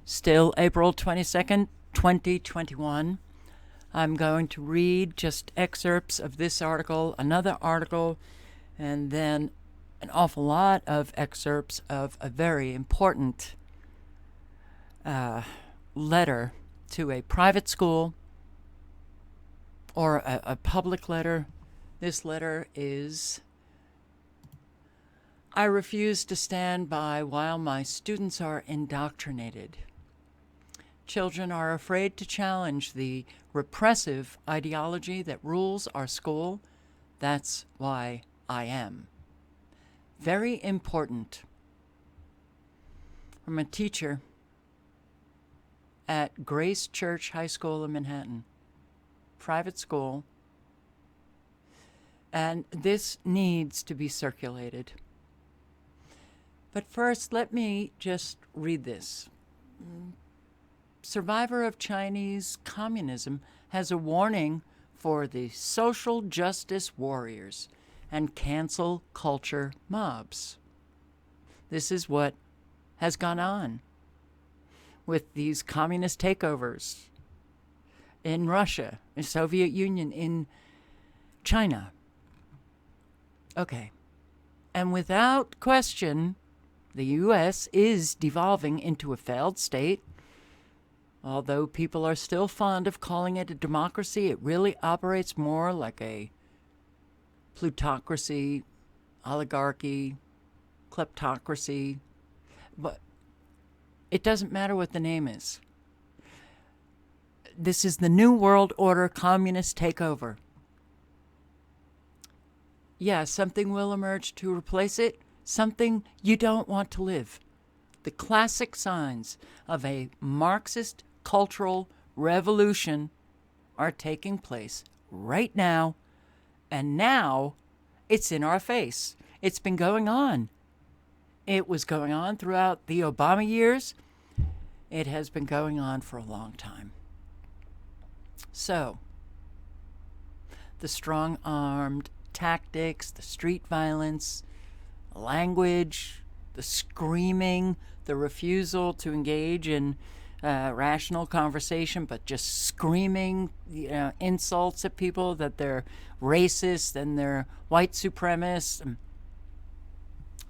Still April 22nd, 2021. I'm going to read just excerpts of this article, another article, and then an awful lot of excerpts of a very important letter to a private school or a public letter. This letter is, "I refuse to stand by while my students are indoctrinated. Children are afraid to challenge the repressive ideology that rules our school. That's why I am." Very important. I'm a teacher at Grace Church High School in Manhattan, private school, and this needs to be circulated. But first, let me just read this. Survivor of Chinese communism has a warning for the social justice warriors and cancel culture mobs. This is what has gone on with these communist takeovers in Russia, in Soviet Union, in China. Okay. And without question, the U.S. is devolving into a failed state. Although people are still fond of calling it a democracy, it really operates more like a plutocracy, oligarchy, kleptocracy. But it doesn't matter what the name is. This is the New World Order communist takeover. Yeah, something will emerge to replace it. Something you don't want to live. The classic signs of a Marxist cultural revolution are taking place right now, and now it's in our face. It's been going on. It was going on throughout the Obama years. It has been going on for a long time. So, the strong-armed tactics, the street violence, language, the screaming, the refusal to engage in rational conversation, but just screaming insults at people that they're racist and they're white supremacists.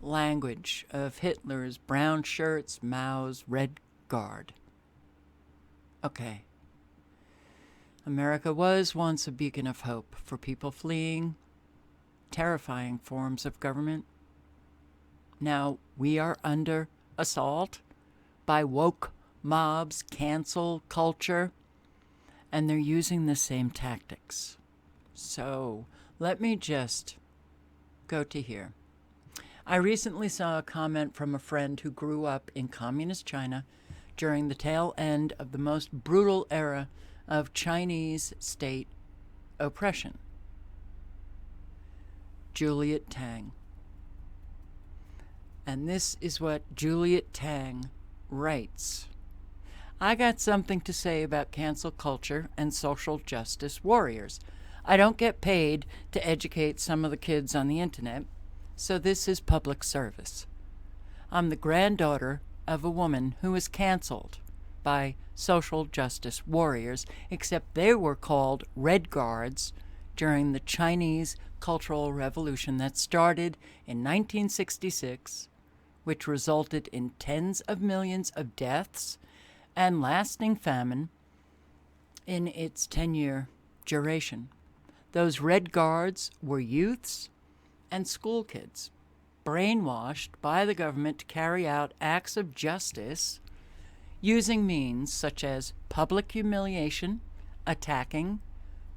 Language of Hitler's brown shirts, Mao's red guard. Okay. America was once a beacon of hope for people fleeing terrifying forms of government. Now we are under assault by woke mobs, cancel culture, and they're using the same tactics. So let me just go to here. I recently saw a comment from a friend who grew up in communist China during the tail end of the most brutal era of Chinese state oppression. Juliet Tang. And this is what Juliet Tang writes. "I got something to say about cancel culture and social justice warriors. I don't get paid to educate some of the kids on the internet, so this is public service. I'm the granddaughter of a woman who was canceled by social justice warriors, except they were called Red Guards during the Chinese Cultural Revolution that started in 1966, which resulted in tens of millions of deaths and lasting famine in its 10-year duration. Those Red Guards were youths and school kids, brainwashed by the government to carry out acts of justice using means such as public humiliation, attacking,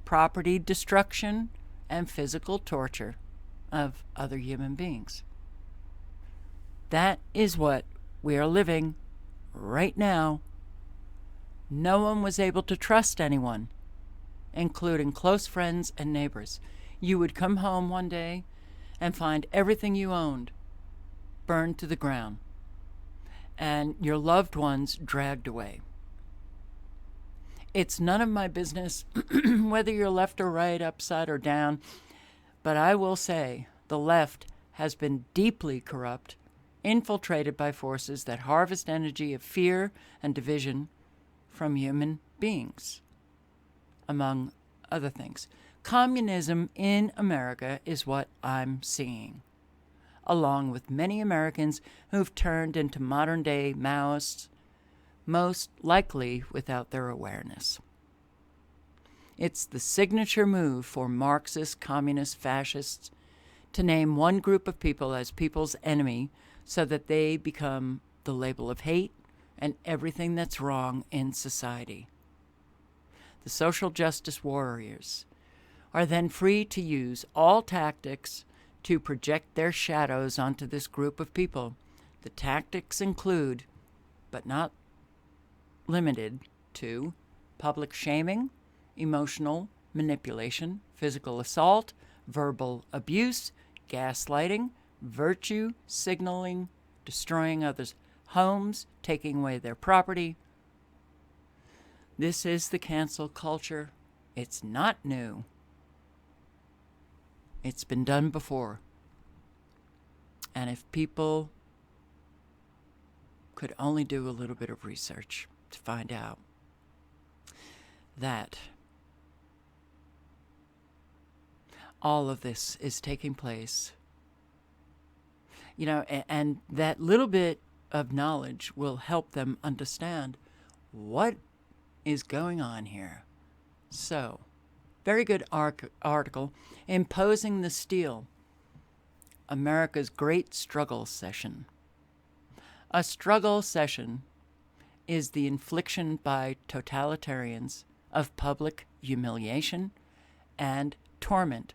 property destruction, and physical torture of other human beings. That is what we are living right now. No one was able to trust anyone, including close friends and neighbors. You would come home one day and find everything you owned burned to the ground and your loved ones dragged away. It's none of my business whether you're left or right, upside or down, but I will say the left has been deeply corrupt infiltrated by forces that harvest energy of fear and division from human beings, among other things. Communism in America is what I'm seeing, along with many Americans who've turned into modern-day Maoists, most likely without their awareness. It's the signature move for Marxist, communist, fascists to name one group of people as people's enemy so that they become the label of hate and everything that's wrong in society. The social justice warriors are then free to use all tactics to project their shadows onto this group of people. The tactics include, but not limited to, public shaming, emotional manipulation, physical assault, verbal abuse, gaslighting, virtue signaling, destroying others' homes, taking away their property. This is the cancel culture. It's not new. It's been done before. And if people could only do a little bit of research to find out that all of this is taking place, and that little bit of knowledge will help them understand what is going on here. So, very good article, Imposing the Steel, America's Great Struggle Session. A struggle session is the infliction by totalitarians of public humiliation and torment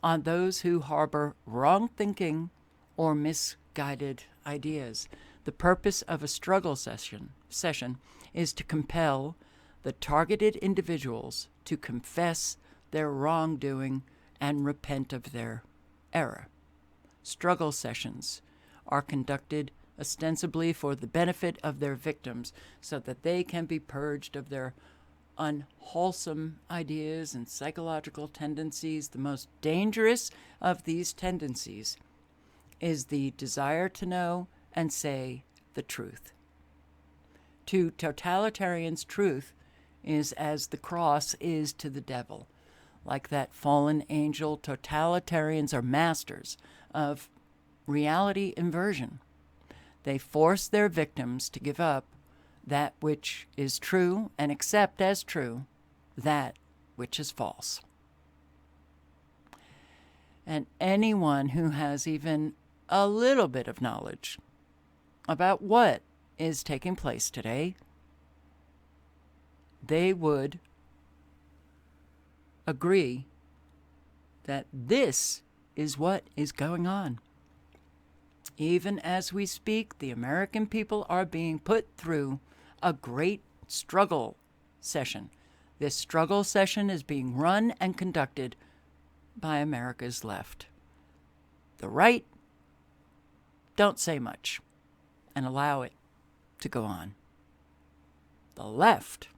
on those who harbor wrong thinking or misguided ideas. The purpose of a struggle session is to compel the targeted individuals to confess their wrongdoing and repent of their error. Struggle sessions are conducted ostensibly for the benefit of their victims so that they can be purged of their unwholesome ideas and psychological tendencies. The most dangerous of these tendencies is the desire to know and say the truth. To totalitarians, truth is as the cross is to the devil. Like that fallen angel, totalitarians are masters of reality inversion. They force their victims to give up that which is true and accept as true that which is false. And anyone who has even a little bit of knowledge about what is taking place today, they would agree that this is what is going on. Even as we speak, the American people are being put through a great struggle session. This struggle session is being run and conducted by America's left. The right don't say much and allow it to go on. The left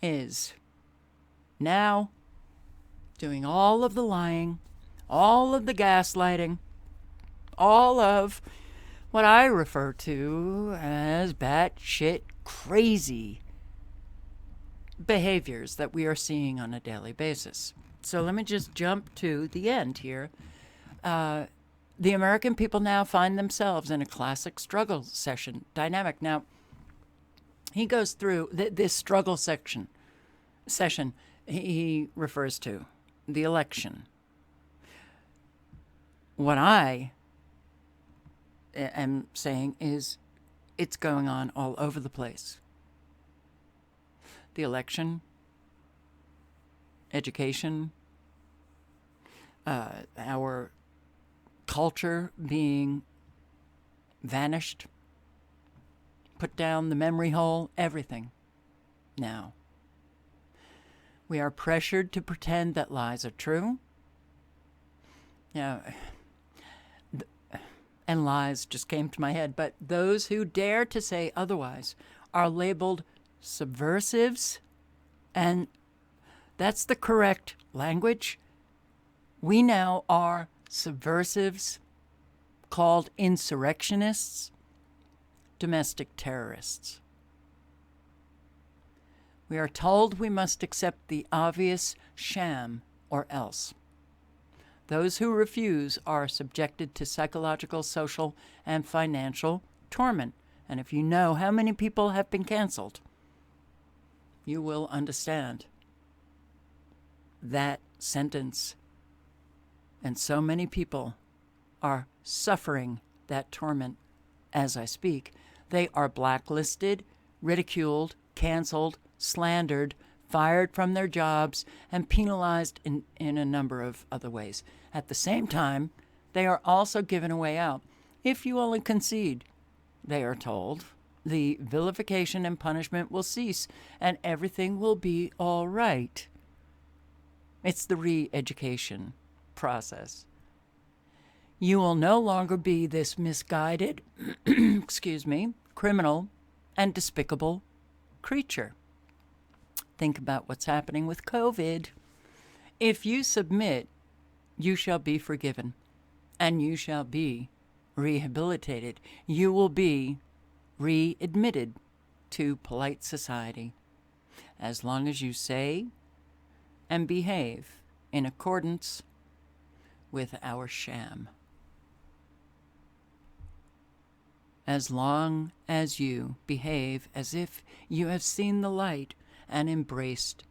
is now doing all of the lying, all of the gaslighting, all of what I refer to as batshit crazy behaviors that we are seeing on a daily basis. So let me just jump to the end here. The American people now find themselves in a classic struggle session dynamic. Now, he goes through this struggle session he refers to the election. What I am saying is it's going on all over the place. The election, education, our culture being vanished, put down the memory hole, everything. Now, we are pressured to pretend that lies are true. And lies just came to my head, but those who dare to say otherwise are labeled subversives, and that's the correct language. We now are subversives, self-called insurrectionists, domestic terrorists. We are told we must accept the obvious sham or else. Those who refuse are subjected to psychological, social, and financial torment. And if you know how many people have been canceled, you will understand that sentence. And so many people are suffering that torment as I speak. They are blacklisted, ridiculed, canceled, slandered, fired from their jobs, and penalized in a number of other ways. At the same time, they are also given a way out. If you only concede, they are told, the vilification and punishment will cease and everything will be all right. It's the re-education process. You will no longer be this misguided, criminal and despicable creature. Think about what's happening with COVID. If you submit, you shall be forgiven, and you shall be rehabilitated. You will be readmitted to polite society, as long as you say and behave in accordance with our sham. As long as you behave as if you have seen the light and embraced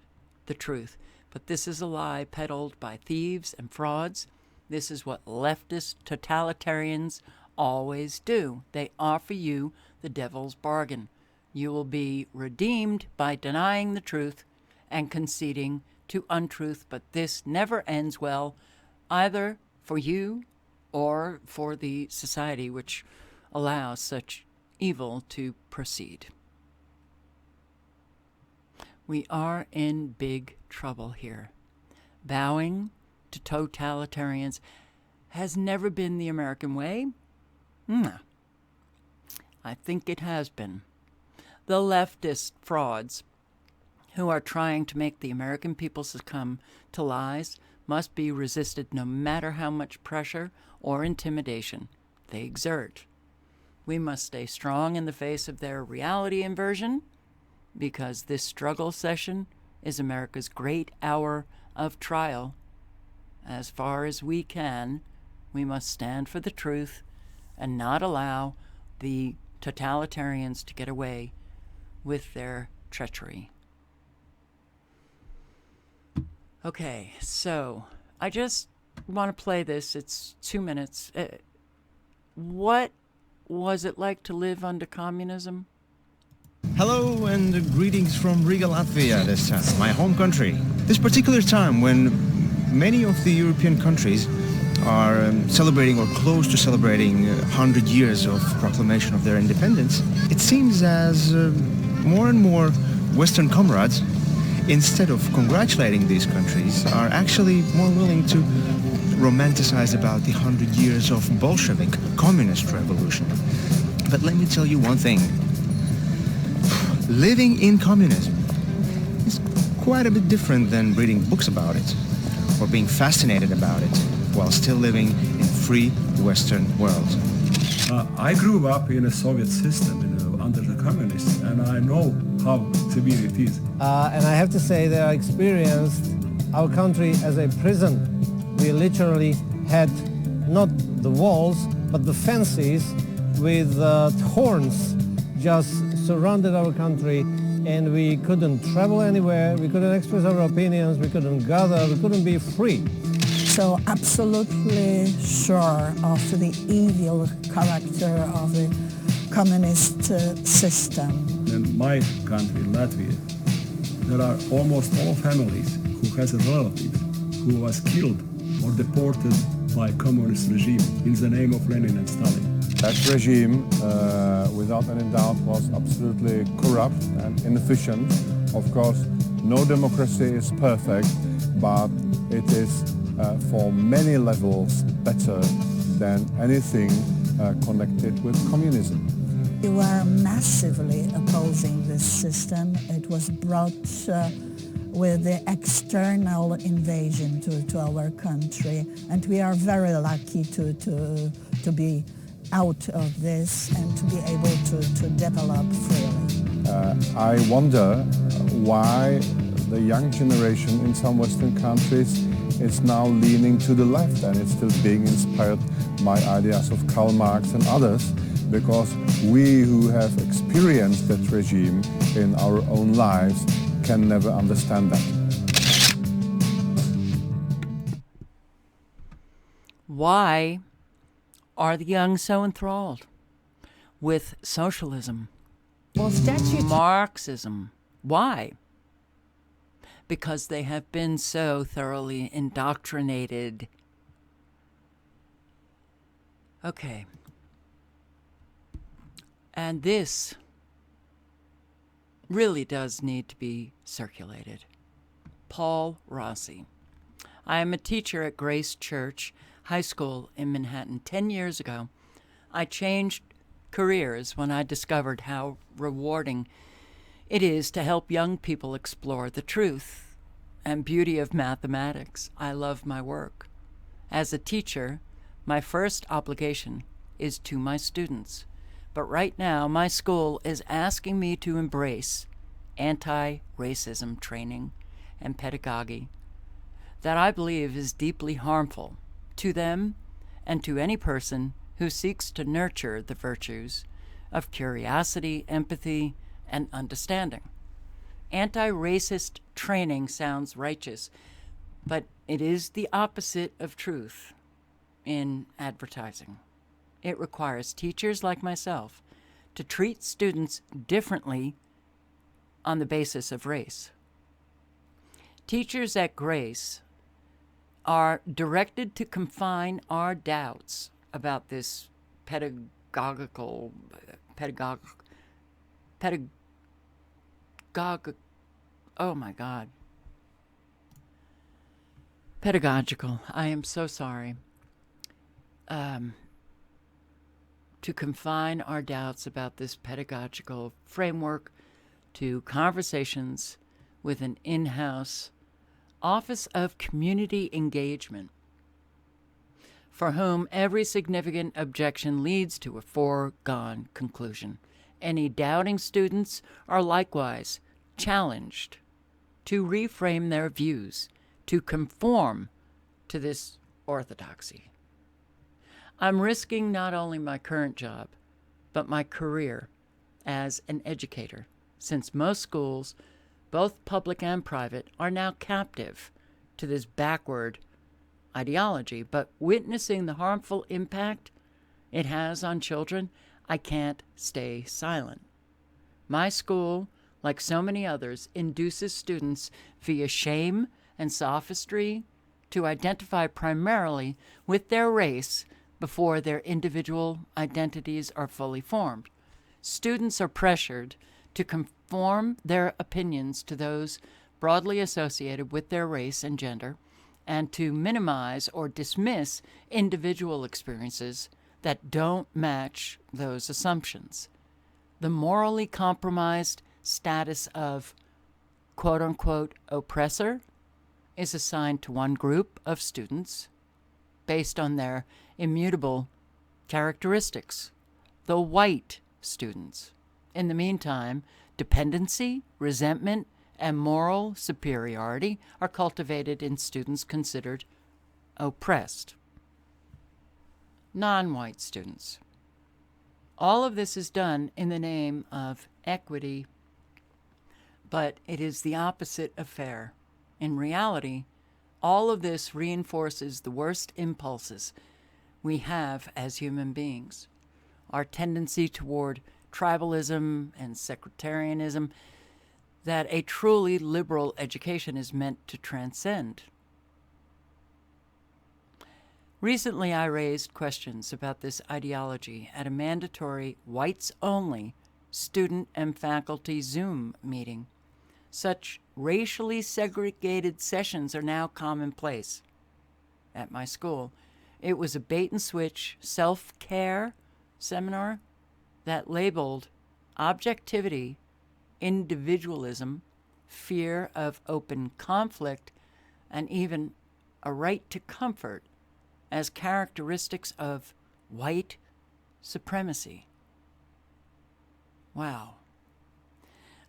the truth. But this is a lie peddled by thieves and frauds. This is what leftist totalitarians always do. They offer you the devil's bargain. You will be redeemed by denying the truth and conceding to untruth, but this never ends well, either for you or for the society which allows such evil to proceed. We are in big trouble here. Bowing to totalitarians has never been the American way. No. I think it has been. The leftist frauds who are trying to make the American people succumb to lies must be resisted no matter how much pressure or intimidation they exert. We must stay strong in the face of their reality inversion, because this struggle session is America's great hour of trial. As far as we can, we must stand for the truth and not allow the totalitarians to get away with their treachery. Okay, so I just want to play this. It's 2 minutes. What was it like to live under communism? Hello and greetings from Riga, Latvia this time, my home country. This particular time when many of the European countries are celebrating or close to celebrating 100 years of proclamation of their independence, it seems as more and more Western comrades, instead of congratulating these countries, are actually more willing to romanticize about the 100 years of Bolshevik communist revolution. But let me tell you one thing. Living in communism is quite a bit different than reading books about it or being fascinated about it while still living in free Western world. I grew up in a Soviet system, under the communists, and I know how severe it is. And I have to say that I experienced our country as a prison. We literally had not the walls, but the fences with thorns just surrounded our country, and we couldn't travel anywhere, we couldn't express our opinions, we couldn't gather, we couldn't be free. So absolutely sure of the evil character of the communist system. In my country, Latvia, there are almost all families who has relatives who was killed or deported by communist regime in the name of Lenin and Stalin. That regime, without any doubt, was absolutely corrupt and inefficient. Of course, no democracy is perfect, but it is for many levels better than anything connected with communism. We were massively opposing this system. It was brought with the external invasion to our country, and we are very lucky to to be out of this and to be able to develop freely. I wonder why the young generation in some Western countries is now leaning to the left and it's still being inspired by ideas of Karl Marx and others, because we who have experienced that regime in our own lives can never understand that. Why are the young so enthralled with socialism, Marxism? Why? Because they have been so thoroughly indoctrinated. Okay. And this really does need to be circulated. Paul Rossi. I am a teacher at Grace Church High School in Manhattan. 10 years ago, I changed careers when I discovered how rewarding it is to help young people explore the truth and beauty of mathematics. I love my work. As a teacher, my first obligation is to my students. But right now, my school is asking me to embrace anti-racism training and pedagogy that I believe is deeply harmful to them and to any person who seeks to nurture the virtues of curiosity, empathy, and understanding. Anti-racist training sounds righteous, but it is the opposite of truth in advertising. It requires teachers like myself to treat students differently on the basis of race. Teachers at Grace are directed to confine our doubts about this pedagogical, oh my God. Pedagogical, I am so sorry. To confine our doubts about this pedagogical framework to conversations with an in-house Office of Community Engagement, for whom every significant objection leads to a foregone conclusion. Any doubting students are likewise challenged to reframe their views, to conform to this orthodoxy. I'm risking not only my current job, but my career as an educator, since most schools, both public and private, are now captive to this backward ideology. But witnessing the harmful impact it has on children, I can't stay silent. My school, like so many others, induces students via shame and sophistry to identify primarily with their race before their individual identities are fully formed. Students are pressured to conform their opinions to those broadly associated with their race and gender, and to minimize or dismiss individual experiences that don't match those assumptions. The morally compromised status of quote-unquote oppressor is assigned to one group of students based on their immutable characteristics, the white students. In the meantime, dependency, resentment, and moral superiority are cultivated in students considered oppressed, non-white students. All of this is done in the name of equity, but it is the opposite of fair. In reality, all of this reinforces the worst impulses we have as human beings. Our tendency toward tribalism and sectarianism that a truly liberal education is meant to transcend. Recently, I raised questions about this ideology at a mandatory whites-only student and faculty Zoom meeting. Such racially segregated sessions are now commonplace at my school. It was a bait-and-switch self-care seminar that labeled objectivity, individualism, fear of open conflict, and even a right to comfort as characteristics of white supremacy. Wow.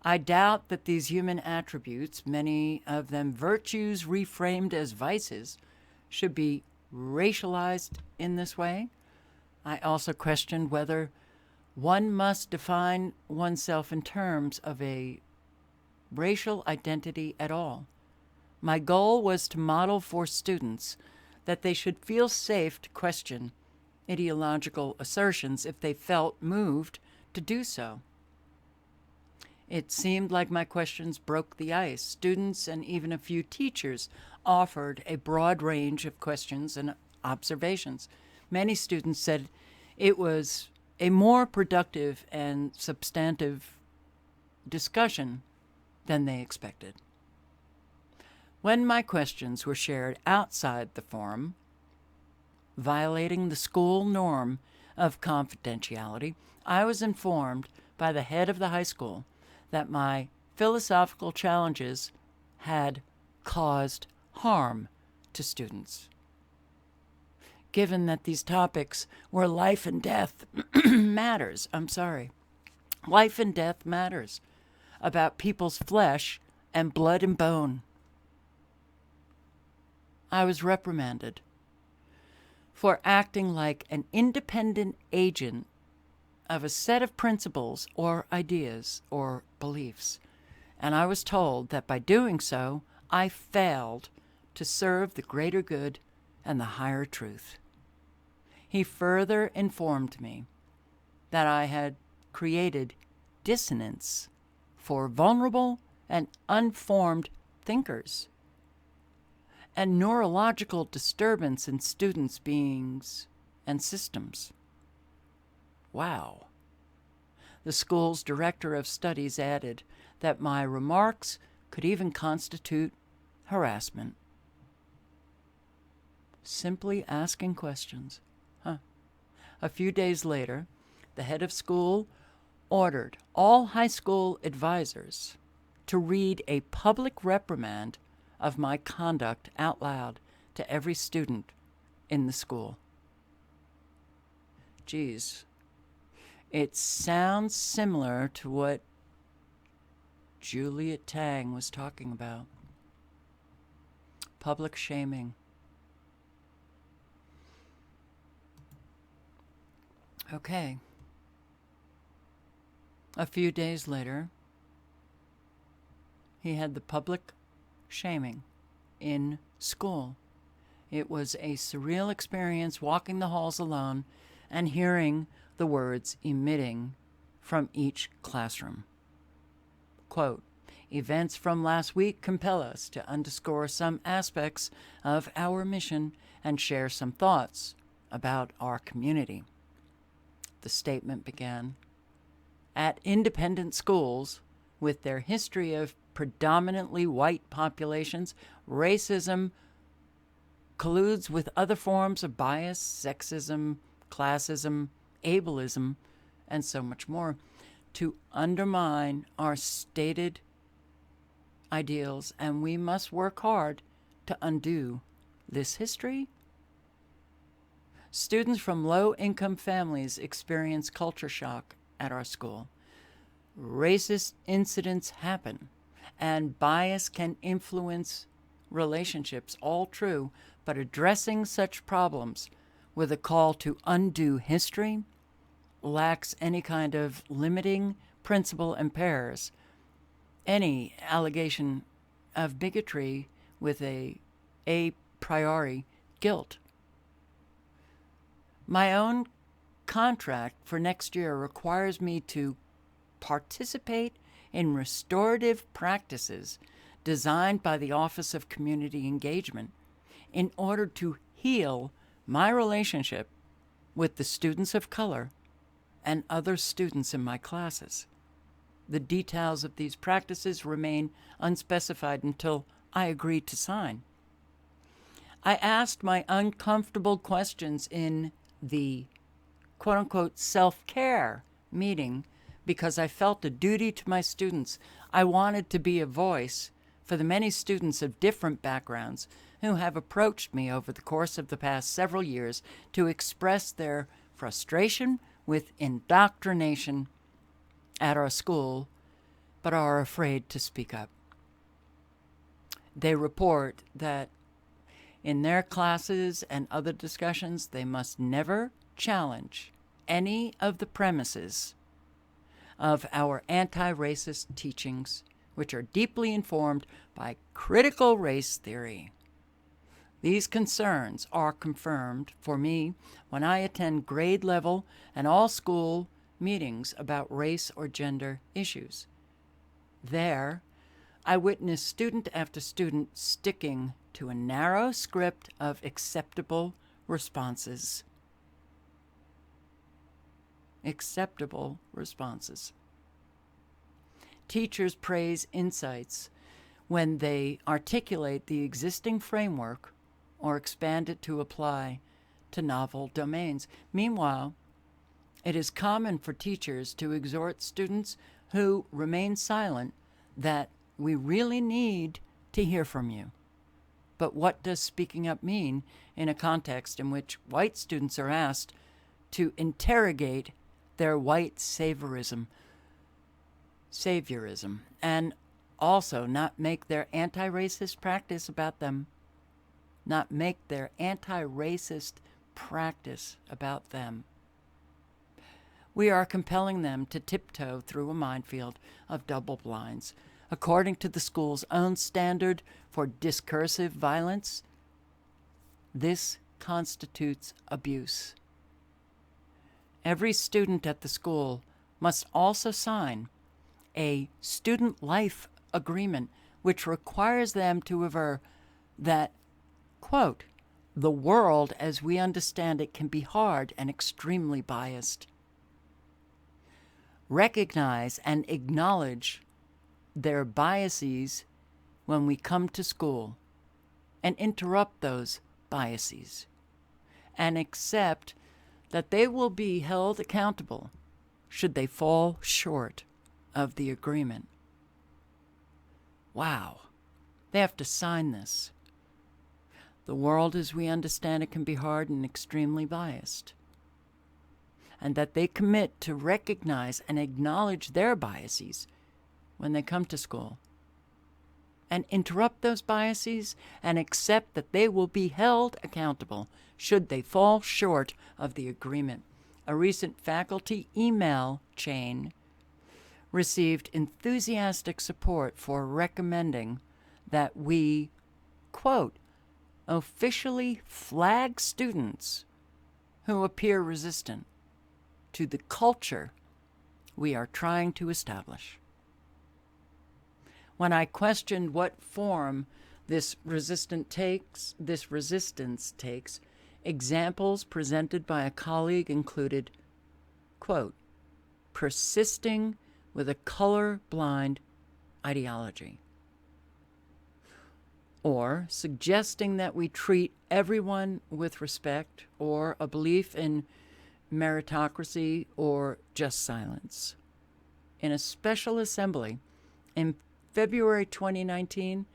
I doubt that these human attributes, many of them virtues reframed as vices, should be racialized in this way. I also questioned whether one must define oneself in terms of a racial identity at all. My goal was to model for students that they should feel safe to question ideological assertions if they felt moved to do so. It seemed like my questions broke the ice. Students and even a few teachers offered a broad range of questions and observations. Many students said it was a more productive and substantive discussion than they expected. When my questions were shared outside the forum, violating the school norm of confidentiality, I was informed by the head of the high school that my philosophical challenges had caused harm to students. Given that these topics were life and death matters, life and death matters, about people's flesh and blood and bone, I was reprimanded for acting like an independent agent of a set of principles or ideas or beliefs, and I was told that by doing so, I failed to serve the greater good and the higher truth. He further informed me that I had created dissonance for vulnerable and unformed thinkers, and neurological disturbance in students' beings and systems. Wow. The school's director of studies added that my remarks could even constitute harassment. Simply asking questions. A few days later, the head of school ordered all high school advisors to read a public reprimand of my conduct out loud to every student in the school. Geez, it sounds similar to what Juliet Tang was talking about. Public shaming. Okay. A few days later, he had the public shaming in school. It was a surreal experience walking the halls alone and hearing the words emitting from each classroom. Quote, "Events from last week compel us to underscore some aspects of our mission and share some thoughts about our community." The statement began, "At independent schools, with their history of predominantly white populations, racism colludes with other forms of bias, sexism, classism, ableism, and so much more, to undermine our stated ideals, and we must work hard to undo this history." Students from low-income families experience culture shock at our school. Racist incidents happen, and bias can influence relationships, all true, but addressing such problems with a call to undo history lacks any kind of limiting principle and pairs any allegation of bigotry with a priori guilt. My own contract for next year requires me to participate in restorative practices designed by the Office of Community Engagement in order to heal my relationship with the students of color and other students in my classes. The details of these practices remain unspecified until I agree to sign. I asked my uncomfortable questions in the quote-unquote self-care meeting because I felt a duty to my students. I wanted to be a voice for the many students of different backgrounds who have approached me over the course of the past several years to express their frustration with indoctrination at our school, but are afraid to speak up. They report that in their classes and other discussions, they must never challenge any of the premises of our anti-racist teachings, which are deeply informed by critical race theory. These concerns are confirmed for me when I attend grade level and all school meetings about race or gender issues. There, I witness student after student sticking to a narrow script of acceptable responses. Acceptable responses. Teachers praise insights when they articulate the existing framework or expand it to apply to novel domains. Meanwhile, it is common for teachers to exhort students who remain silent that we really need to hear from you. But what does speaking up mean in a context in which white students are asked to interrogate their white saviorism, and also not make their anti-racist practice about them? Not make their anti-racist practice about them. We are compelling them to tiptoe through a minefield of double blinds. According to the school's own standard for discursive violence, this constitutes abuse. Every student at the school must also sign a student life agreement which requires them to aver that, quote, the world as we understand it can be hard and extremely biased. Recognize and acknowledge their biases when we come to school and interrupt those biases, and accept that they will be held accountable should they fall short of the agreement. Wow, they have to sign this. The world as we understand it can be hard and extremely biased. And that they commit to recognize and acknowledge their biases when they come to school, and interrupt those biases and accept that they will be held accountable should they fall short of the agreement. A recent faculty email chain received enthusiastic support for recommending that we, quote, officially flag students who appear resistant to the culture we are trying to establish. When I questioned what form this resistance takes, examples presented by a colleague included, quote, persisting with a color-blind ideology, or suggesting that we treat everyone with respect, or a belief in meritocracy or just silence. In a special assembly in February 2019,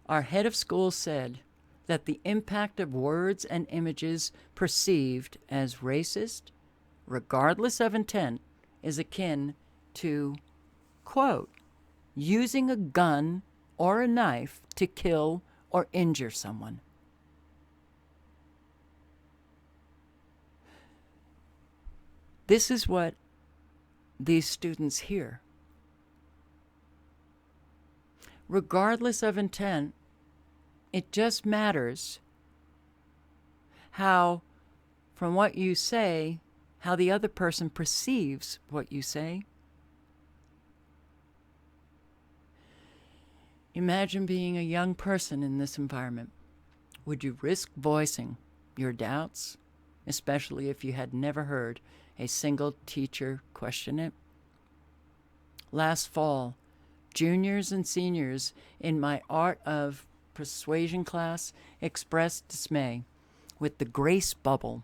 our head of school said that the impact of words and images perceived as racist, regardless of intent, is akin to, quote, using a gun or a knife to kill or injure someone. This is what these students hear. Regardless of intent, it just matters how, from what you say, how the other person perceives what you say. Imagine being a young person in this environment. Would you risk voicing your doubts, especially if you had never heard a single teacher question it? Last fall, juniors and seniors in my Art of Persuasion class expressed dismay with the grace bubble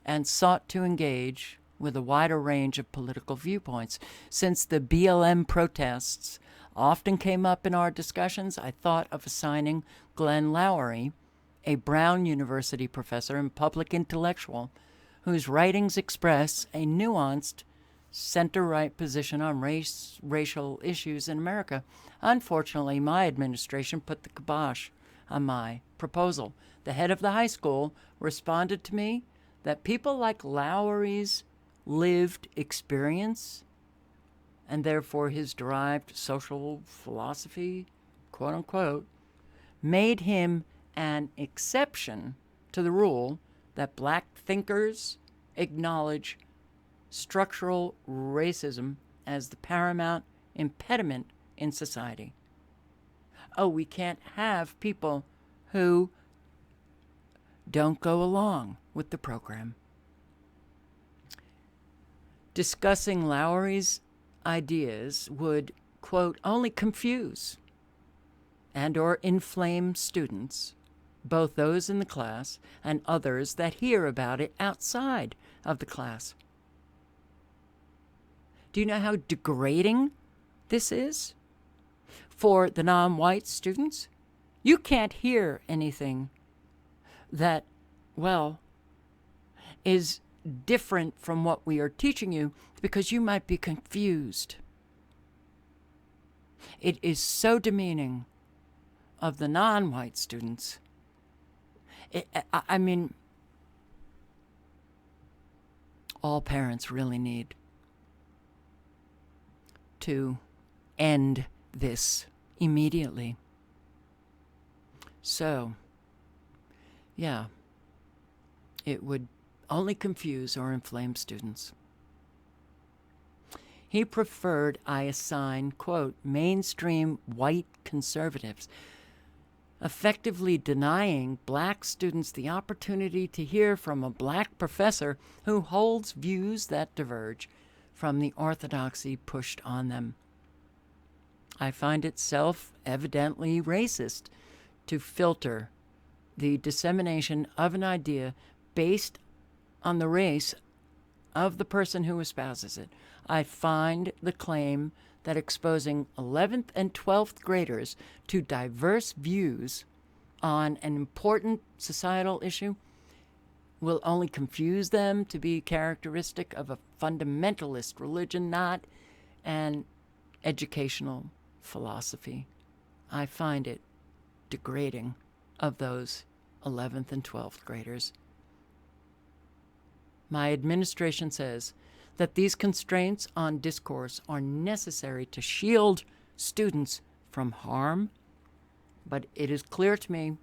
and sought to engage with a wider range of political viewpoints. Since the BLM protests often came up in our discussions, I thought of assigning Glenn Loury, a Brown University professor and public intellectual whose writings express a nuanced center-right position on racial issues in America. Unfortunately, my administration put the kibosh on my proposal. The head of the high school responded to me that people like Lowery's lived experience, and therefore his derived social philosophy, quote unquote, made him an exception to the rule that black thinkers acknowledge structural racism as the paramount impediment in society. Oh, we can't have people who don't go along with the program. Discussing Lowery's ideas would, quote, only confuse and or inflame students, both those in the class and others that hear about it outside of the class. Do you know how degrading this is for the non-white students? You can't hear anything that, well, is different from what we are teaching you because you might be confused. It is so demeaning of the non-white students. I mean, all parents really need to end this immediately. So, yeah, it would only confuse or inflame students. He preferred I assign, quote, mainstream white conservatives, effectively denying black students the opportunity to hear from a black professor who holds views that diverge from the orthodoxy pushed on them. I find it self-evidently racist to filter the dissemination of an idea based on the race of the person who espouses it. I find the claim that exposing 11th and 12th graders to diverse views on an important societal issue will only confuse them to be characteristic of a fundamentalist religion, not an educational philosophy. I find it degrading of those 11th and 12th graders. My administration says that these constraints on discourse are necessary to shield students from harm, but it is clear to me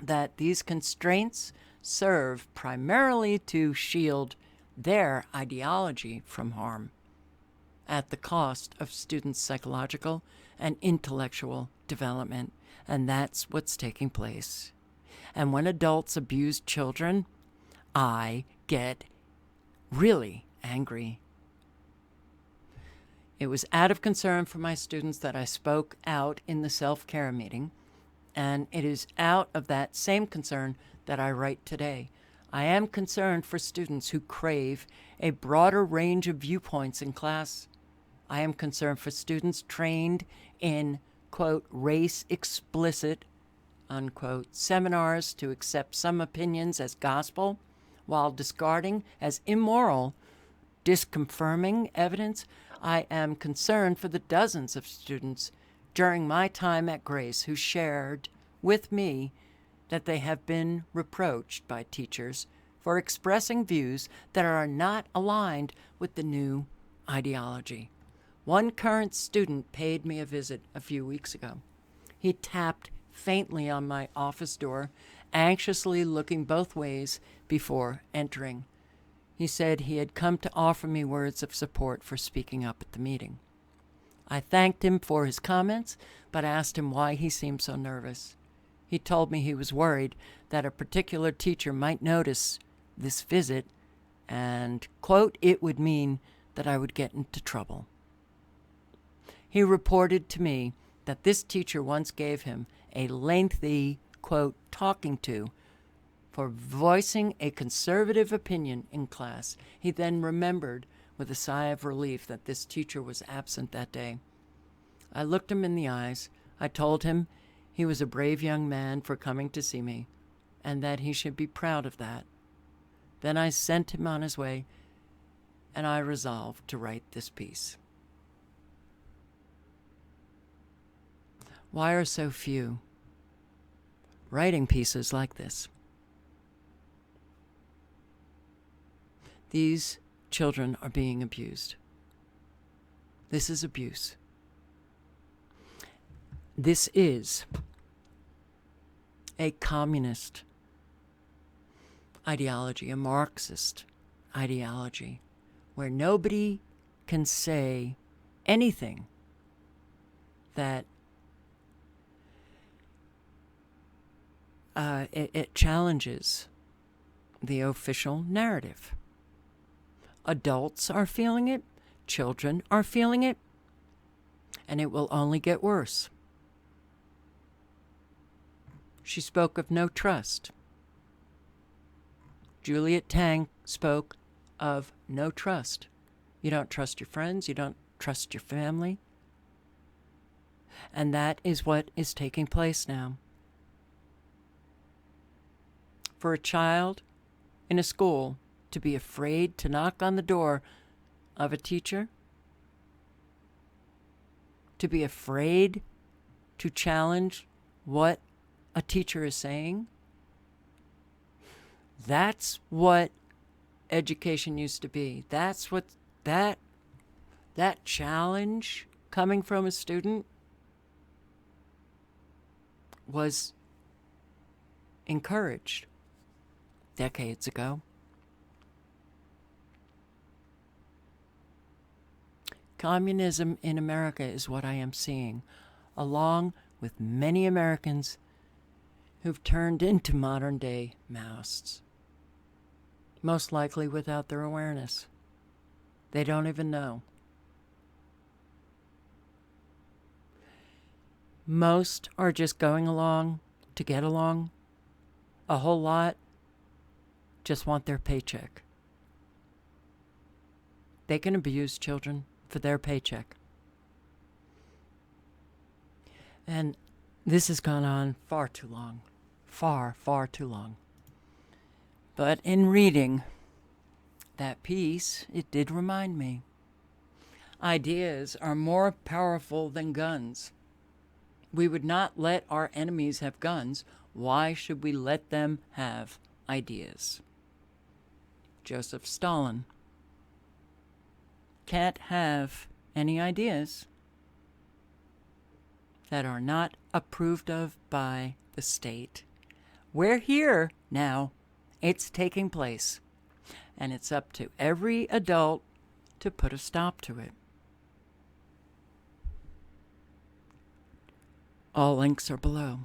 that these constraints serve primarily to shield their ideology from harm at the cost of students' psychological and intellectual development, and that's what's taking place. And when adults abuse children, I get really angry. It was out of concern for my students that I spoke out in the self-care meeting, and it is out of that same concern that I write today. I am concerned for students who crave a broader range of viewpoints in class. I am concerned for students trained in, quote, race explicit, unquote, seminars to accept some opinions as gospel while discarding as immoral disconfirming evidence. I am concerned for the dozens of students during my time at Grace who shared with me that they have been reproached by teachers for expressing views that are not aligned with the new ideology. One current student paid me a visit a few weeks ago. He tapped faintly on my office door, anxiously looking both ways before entering. He said he had come to offer me words of support for speaking up at the meeting. I thanked him for his comments, but asked him why he seemed so nervous. He told me he was worried that a particular teacher might notice this visit and, quote, it would mean that I would get into trouble. He reported to me that this teacher once gave him a lengthy, quote, talking to for voicing a conservative opinion in class. He then remembered with a sigh of relief that this teacher was absent that day. I looked him in the eyes. I told him he was a brave young man for coming to see me, and that he should be proud of that. Then I sent him on his way, and I resolved to write this piece. Why are so few writing pieces like this? These children are being abused. This is abuse. This is a communist ideology, a Marxist ideology, where nobody can say anything that it challenges the official narrative. Adults are feeling it, children are feeling it, and it will only get worse. She spoke of no trust. Juliet Tang spoke of no trust. You don't trust your friends, you don't trust your family. And that is what is taking place now. For a child in a school to be afraid to knock on the door of a teacher, to be afraid to challenge what a teacher is saying, that's what education used to be. That's what that challenge coming from a student was encouraged decades ago. Communism in America is what I am seeing, along with many Americans who've turned into modern-day Maoists, most likely without their awareness. They don't even know. Most are just going along to get along. A whole lot just want their paycheck. They can abuse children for their paycheck. And this has gone on far too long. Far, far too long. But in reading that piece, it did remind me. Ideas are more powerful than guns. We would not let our enemies have guns. Why should we let them have ideas? Joseph Stalin can't have any ideas that are not approved of by the state. We're here now. It's taking place. And it's up to every adult to put a stop to it. All links are below.